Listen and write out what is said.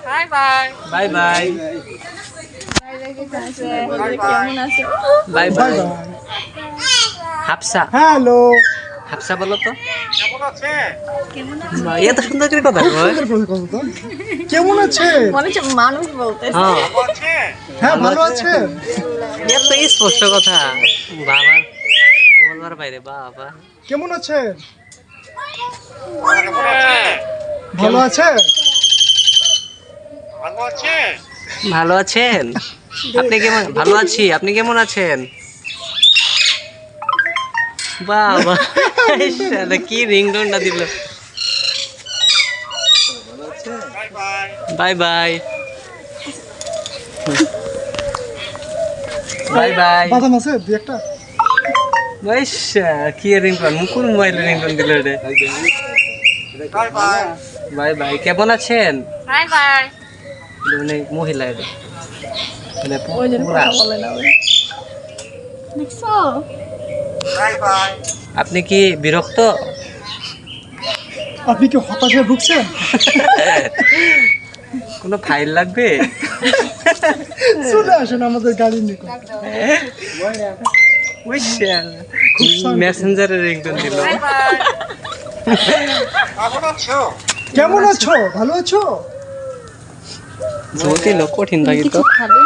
Bye bye bye bye কেমন আছো? Bye bye Hafsa hello Hafsa বলো তো কেমন আছো? এত সুন্দর করে কথা কয় কেমন আছে? মনে হচ্ছে মানুষ বলতেছে। হ্যাঁ হ্যাঁ ভালো আছে। এত স্পষ্ট কথা বাবার বলবার বাইরে বাবা কেমন আছে? ভালো আছে। ভালো আছেন আপনি কেমন ভালো আছি আপনি কেমন আছেন বাবা শালা কি রিংটোনটা দিল বাই বাই বাই বাই বাদাম আছে দুই একটা। বাইশা কি রিংটোন মুকুল মোবাইলের রিংটোন দিল রে বাই বাই কেমন আছেন বাই বাই। মানে মহিলা এটা মানে ওই জন্য পুরা। কথা বলে না ওই। দেখছো? আপনি কি বিরক্ত আপনি কি হতাশায় ভুগছেন? কোনো ফাইল লাগবে চলে আসেন আমাদের গাড়ির নিকট। ওই শালা মেসেঞ্জারের রিংটোন দিল বাই বাই। কেমন আছো? ভালো আছো? জটিল কঠিন লাগে তো কিছু খাবে?